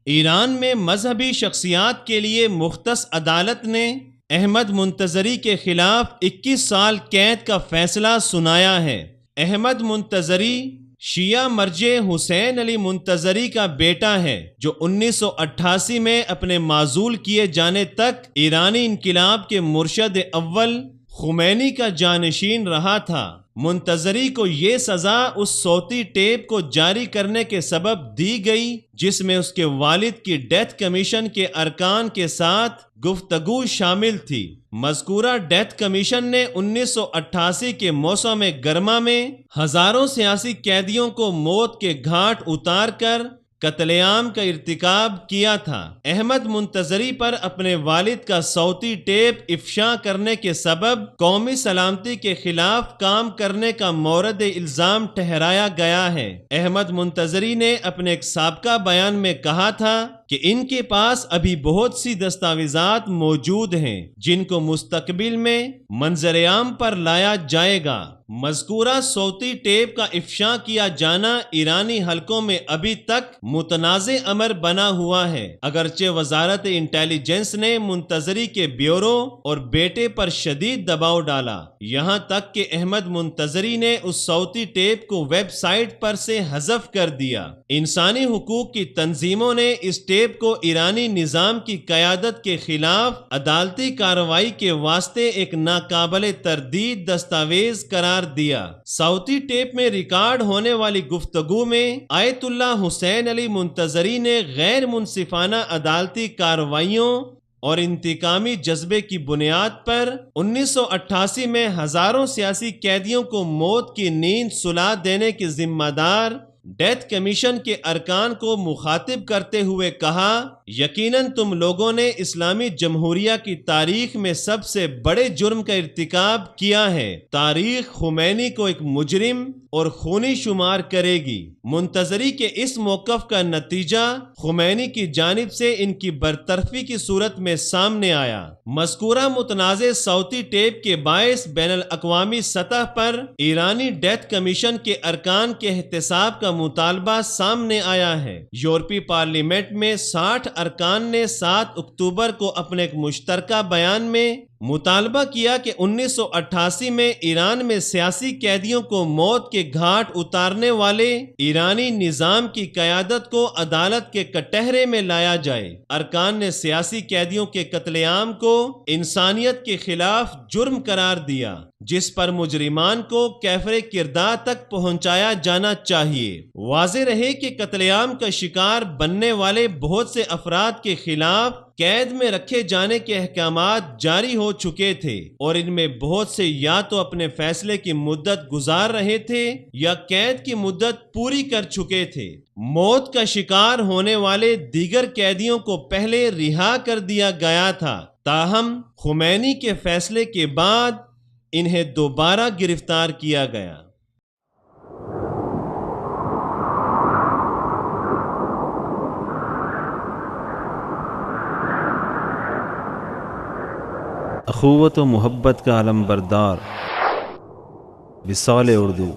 ایران میں مذہبی شخصیات کے لیے مختص عدالت نے احمد منتظری کے خلاف 21 سال قید کا فیصلہ سنایا ہے۔ احمد منتظری شیعہ مرجع حسین علی منتظری کا بیٹا ہے، جو 1988 میں اپنے معزول کیے جانے تک ایرانی انقلاب کے مرشد اول خمینی کا جانشین رہا تھا۔ منتظری کو یہ سزا اس صوتی ٹیپ کو جاری کرنے کے سبب دی گئی جس میں اس کے والد کی ڈیتھ کمیشن کے ارکان کے ساتھ گفتگو شامل تھی۔ مذکورہ ڈیتھ کمیشن نے 1988 کے موسم گرما میں ہزاروں سیاسی قیدیوں کو موت کے گھاٹ اتار کر قتل عام کا ارتکاب کیا تھا۔ احمد منتظری پر اپنے والد کا صوتی ٹیپ افشا کرنے کے سبب قومی سلامتی کے خلاف کام کرنے کا مورد الزام ٹھہرایا گیا ہے۔ احمد منتظری نے اپنے ایک سابقہ بیان میں کہا تھا کہ ان کے پاس ابھی بہت سی دستاویزات موجود ہیں جن کو مستقبل میں منظر عام پر لایا جائے گا۔ مذکورہ صوتی ٹیپ کا افشا کیا جانا ایرانی حلقوں میں ابھی تک متنازع امر بنا ہوا ہے، اگرچہ وزارت انٹیلیجنس نے منتظری کے بیورو اور بیٹے پر شدید دباؤ ڈالا، یہاں تک کہ احمد منتظری نے اس صوتی ٹیپ کو ویب سائٹ پر سے حذف کر دیا۔ انسانی حقوق کی تنظیموں نے اس ٹیپ کو ایرانی نظام کی قیادت کے خلاف عدالتی کارروائی کے واسطے ایک ناقابل تردید دستاویز قرار دیا۔ صوتی ٹیپ میں ریکارڈ ہونے والی گفتگو میں آیت اللہ حسین علی منتظری نے غیر منصفانہ عدالتی کارروائیوں اور انتقامی جذبے کی بنیاد پر 1988 میں ہزاروں سیاسی قیدیوں کو موت کی نیند سلا دینے کے ذمہ دار ڈیتھ کمیشن کے ارکان کو مخاطب کرتے ہوئے کہا، یقیناً تم لوگوں نے اسلامی جمہوریہ کی تاریخ میں سب سے بڑے جرم کا ارتکاب کیا ہے۔ تاریخ خمینی کو ایک مجرم اور خونی شمار کرے گی۔ منتظری کے اس موقف کا نتیجہ خمینی کی جانب سے ان کی برطرفی کی صورت میں سامنے آیا۔ مذکورہ متنازع صوتی ٹیپ کے باعث بین الاقوامی سطح پر ایرانی ڈیتھ کمیشن کے ارکان کے احتساب کا مطالبہ سامنے آیا ہے۔ یورپی پارلیمنٹ میں 60 ارکان نے 7 اکتوبر کو اپنے ایک مشترکہ بیان میں مطالبہ کیا کہ 1988 میں ایران میں سیاسی قیدیوں کو موت کے گھاٹ اتارنے والے ایرانی نظام کی قیادت کو عدالت کے کٹہرے میں لایا جائے۔ ارکان نے سیاسی قیدیوں کے قتل عام کو انسانیت کے خلاف جرم قرار دیا، جس پر مجرمان کو کیفر کردار تک پہنچایا جانا چاہیے۔ واضح رہے کہ قتل عام کا شکار بننے والے بہت سے افراد کے خلاف قید میں رکھے جانے کے احکامات جاری ہو چکے تھے، اور ان میں بہت سے یا تو اپنے فیصلے کی مدت گزار رہے تھے یا قید کی مدت پوری کر چکے تھے۔ موت کا شکار ہونے والے دیگر قیدیوں کو پہلے رہا کر دیا گیا تھا، تاہم خمینی کے فیصلے کے بعد انہیں دوبارہ گرفتار کیا گیا۔ اخوت و محبت کا علم بردار وصال اردو۔